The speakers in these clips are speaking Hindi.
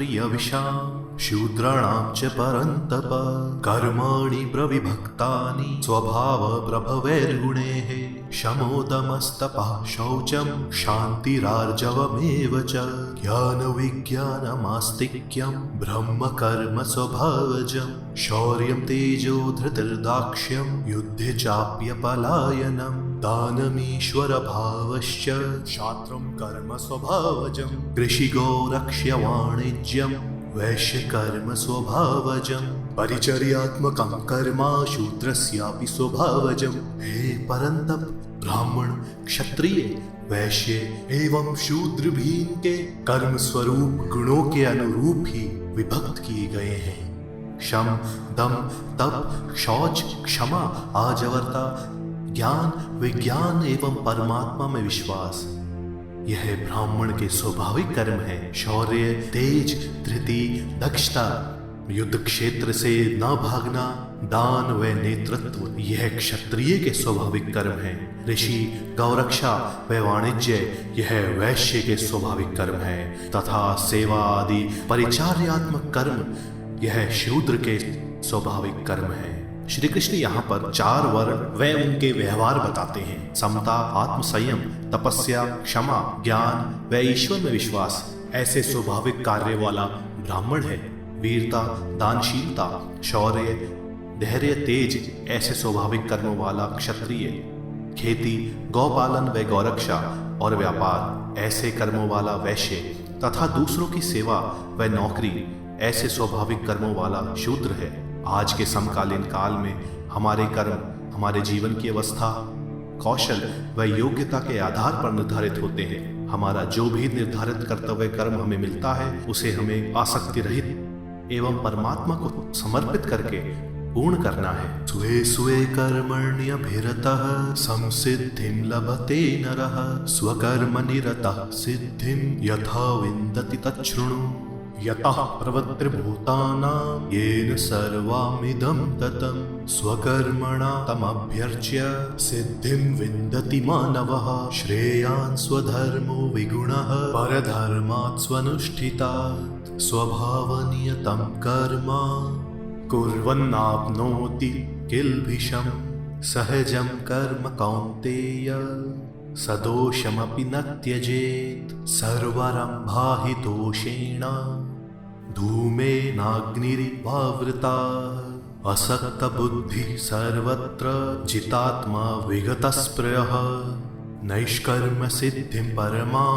क्षत्रियविषां शूद्राणां च परन्तप कर्माणि प्रविभक्तानि स्वभावप्रभवैर्गुणैः शमोदमस्तपः शौचं शान्तिरार्जवमेव च ज्ञानविज्ञानमास्तिक्यं ब्रह्मकर्म स्वभावजं शौर्यं तेजो धृतिर्दाक्ष्यं युद्धे चाप्यपलायनं दानमीश्वरभावश्च क्षात्रं कर्म स्वभावजं कृषिगोरक्ष्यवाणिज्यं वैश्यकर्म स्वभावजं परिचर्यात्मकं कर्म शूद्रस्यापि स्वभावजं। हे परंतप ब्राह्मण क्षत्रिय वैश्य एवं शूद्र भी इनके कर्म स्वरूप गुणों के अनुरूप ही विभक्त किए गए हैं। शम दम तप शौच क्षमा आजवरता ज्ञान विज्ञान एवं परमात्मा में विश्वास यह ब्राह्मण के स्वाभाविक कर्म है। शौर्य तेज धृति दक्षता युद्ध क्षेत्र से न भागना दान व नेतृत्व यह क्षत्रिय के स्वाभाविक कर्म है। ऋषि गौरक्षा व वाणिज्य यह वैश्य के स्वाभाविक कर्म है तथा सेवा आदि परिचार्यात्मक कर्म यह शूद्र के स्वाभाविक कर्म है। श्री कृष्ण यहाँ पर 4 वर्ण व उनके व्यवहार बताते हैं। समता आत्मसंयम तपस्या क्षमा ज्ञान व ईश्वर में विश्वास ऐसे स्वाभाविक कार्य वाला ब्राह्मण है। वीरता दानशीलता शौर्य धैर्य तेज ऐसे स्वाभाविक कर्म वाला क्षत्रिय। खेती गौपालन व गौरक्षा और व्यापार ऐसे कर्मों वाला वैश्य तथा दूसरों की सेवा व नौकरी ऐसे स्वाभाविक कर्मों वाला शूद्र है। आज के समकालीन काल में हमारे कर्म हमारे जीवन की अवस्था कौशल व योग्यता के आधार पर निर्धारित होते हैं। हमारा जो भी निर्धारित कर्तव्य कर्म हमें मिलता है उसे हमें आसक्ति रहित एवं परमात्मा को समर्पित करके पूर्ण करना है। स्वे स्वे कर्मण्यभिरतः संसिद्धिं लभते नरः स्वकर्मनिरतः सिद्धिं यथा विन्दति तच्छृणु यतः प्रवृत्तिर्भूतानां येन सर्वमिदं ततं स्वकर्मणा तमभ्यर्च्य सिद्धिं विन्दति मानवः श्रेयान् स्वधर्मो विगुणः परधर्मात् स्वनुष्ठितात् स्वभावनियतं कर्म कुर्वन्नाप्नोति किल्बिषं सहजं कर्म कौन्तेय सदोषमपि न त्यजेत् सर्वरम्भा हि दोषेण धूमेनाग्निरिवावृता असक्तबुद्धिः सर्वत्र जितात्मा विगतस्पृहः नैष्कर्म्य सिद्धिं परमां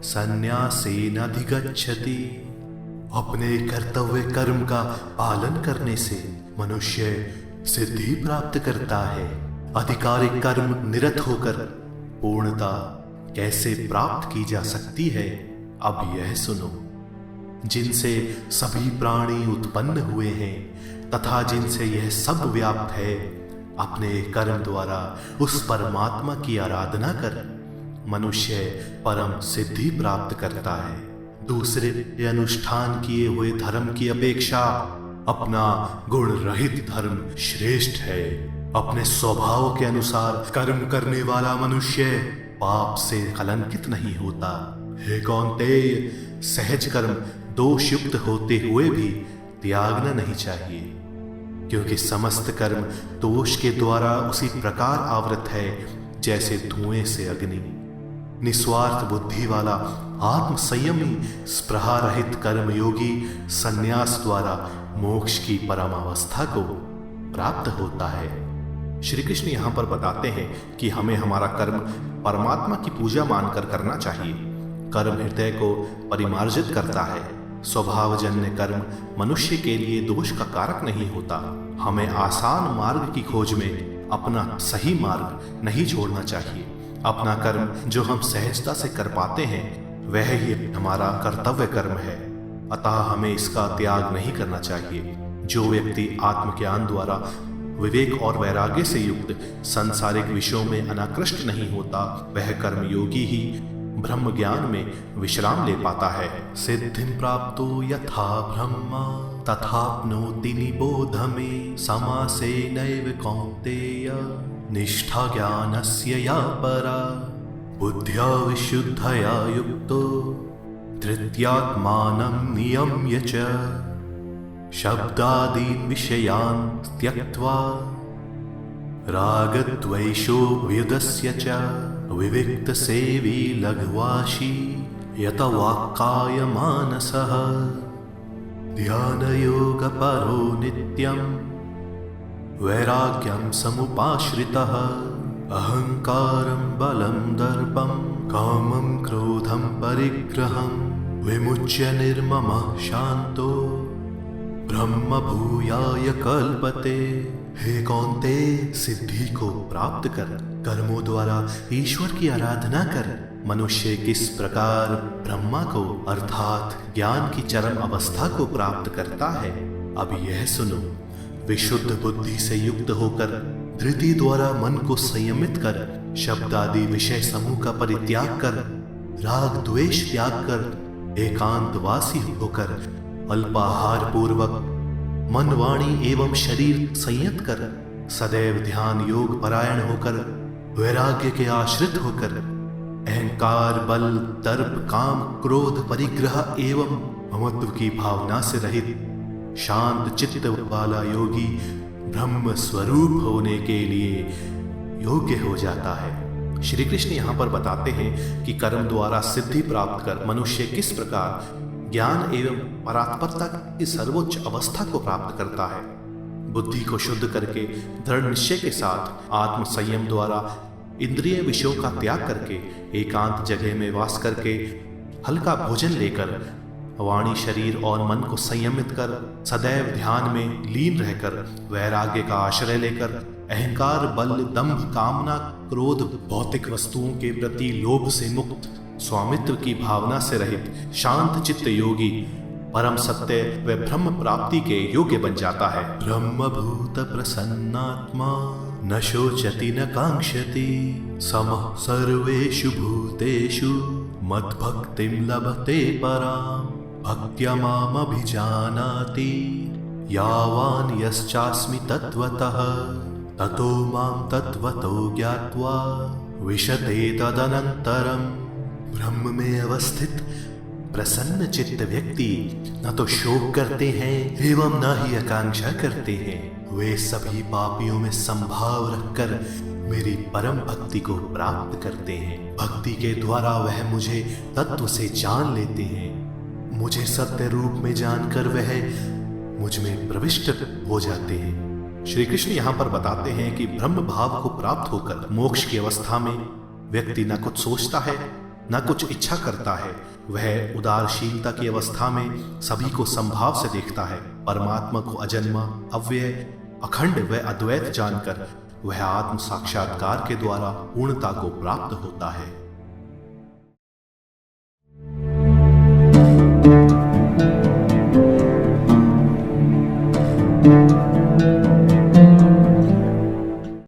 संन्यासेनाधिगच्छति। अपने कर्तव्य कर्म का पालन करने से मनुष्य सिद्धि प्राप्त करता है। अधिकारिक कर्म निरत होकर पूर्णता कैसे प्राप्त की जा सकती है अब यह सुनो। जिनसे सभी प्राणी उत्पन्न हुए हैं तथा जिनसे यह सब व्याप्त है अपने कर्म द्वारा उस परमात्मा की आराधना कर मनुष्य परम सिद्धि प्राप्त करता है। दूसरे अनुष्ठान किए हुए धर्म की अपेक्षा अपना गुण रहित धर्म श्रेष्ठ है। अपने स्वभाव के अनुसार कर्म करने वाला मनुष्य पाप से कलंकित नहीं होता। हे कौन्तेय सहज कर्म दोष युक्त होते हुए भी त्यागना नहीं चाहिए क्योंकि समस्त कर्म दोष के द्वारा उसी प्रकार आवृत है जैसे धुएं से अग्नि। निस्वार्थ बुद्धि वाला आत्म संयमी स्पृहा रहित कर्मयोगी संन्यास द्वारा मोक्ष की परमावस्था को प्राप्त होता है। श्री कृष्ण यहाँ पर बताते हैं कि हमें हमारा कर्म परमात्मा की पूजा मानकर करना चाहिए। कर्म हृदय को परिमार्जित करता है। स्वभावजन्य कर्म मनुष्य के लिए दोष का कारक नहीं होता। हमें आसान मार्ग की खोज में अपना सही मार्ग नहीं छोड़ना चाहिए। अपना कर्म जो हम सहजता से कर पाते हैं वह ही हमारा कर्तव्य कर्म है, अतः हमें इसका त्याग नहीं करना चाहिए। जो व्यक्ति आत्मज्ञान द्वारा विवेक और वैराग्य से युक्त सांसारिक विषयों में अनाकृष्ट नहीं होता वह कर्मयोगी ही ब्रह्म ज्ञान में विश्राम ले पाता है। सिद्धिं प्राप्तो यथा ब्रह्मा तथाप्नोति निबोध मे समासेनैव कौन्तेय निष्ठा ज्ञानस्य या परा बुद्ध्या विशुद्धया युक्तो धृत्यात्मानं नियम्य च शब्दादीन् विषयान् त्यक्त्वा रागद्वेषो व्युदस्य च विविक्तसेवी लघ्वाशी यत वाक्काय मानसः ध्यानयोगपरो नित्यं वैराग्यं समुपाश्रितः अहंकारं बलं दर्पं कामं क्रोधं परिग्रहं विमुच्य निर्ममः शांतो ब्रह्म भूयाय कल्पते। हे कौन्ते, सिद्धि को प्राप्त कर कर्मों द्वारा ईश्वर की आराधना कर मनुष्य किस प्रकार ब्रह्मा को अर्थात ज्ञान की चरम अवस्था को प्राप्त करता है। अब यह सुनो, विशुद्ध बुद्धि से युक्त होकर धृति द्वारा मन को संयमित कर शब्द आदि विषय समूह का परित्याग कर राग द्वेष त्याग कर एकांतवासी होकर अल्पाहार पूर्वक मन वाणी एवं शरीर संयत कर सदैव ध्यान योग परायण होकर वैराग्य के आश्रित होकर अहंकार बल दर्प काम क्रोध परिग्रह एवं ममत्व की भावना से रहित शांत चित्त वाला योगी ब्रह्म स्वरूप होने के लिए योग्य हो जाता है। श्री कृष्ण यहाँ पर बताते हैं कि कर्म द्वारा सिद्धि प्राप्त कर मनुष्य किस प्रकार ज्ञान एवं परात्परता की सर्वोच्च अवस्था को प्राप्त करता है। बुद्धि को शुद्ध करके दृढ़ निश्चय के साथ आत्म संयम द्वारा इंद्रिय विषयों का त्याग करके एकांत जगह में वास करके हल्का भोजन लेकर वाणी शरीर और मन को संयमित कर सदैव ध्यान में लीन रहकर वैराग्य का आश्रय लेकर अहंकार बल दंभ कामना क्रोध भौतिक वस्तुओं के प्रति लोभ से मुक्त स्वामित्व की भावना से रहित शांत चित्त योगी परम सत्य व ब्रह्म प्राप्ति के योग्य बन जाता है। ब्रह्म भूत प्रसन्नात्मा न शोचति न कांक्षति समः सर्वेषु भूतेषु मद्भक्तिं लभते पराम् भक्त्या मामभिजानाति यावान् यश्चास्मि तत्त्वतः ततो मां तत्त्वतो ज्ञात्वा विशते तदनन्तरम्। ब्रह्म में अवस्थित प्रसन्न चित्त व्यक्ति न तो शोक करते हैं एवं न ही आकांक्षा करते हैं। वे सभी पापियों में संभाव रखकर मेरी परम भक्ति को प्राप्त करते हैं। भक्ति के द्वारा वह मुझे तत्व से जान लेते हैं। मुझे सत्य रूप में जानकर वह मुझ में प्रविष्ट हो जाते हैं। श्री कृष्ण यहाँ पर बताते हैं कि ब्रह्म भाव को प्राप्त होकर मोक्ष की अवस्था में व्यक्ति न कुछ सोचता है न कुछ इच्छा करता है। वह उदारशीलता की अवस्था में सभी को संभाव से देखता है। परमात्मा को अजन्मा अव्यय अखंड व अद्वैत जानकर वह आत्म साक्षात्कार के द्वारा पूर्णता को प्राप्त होता है।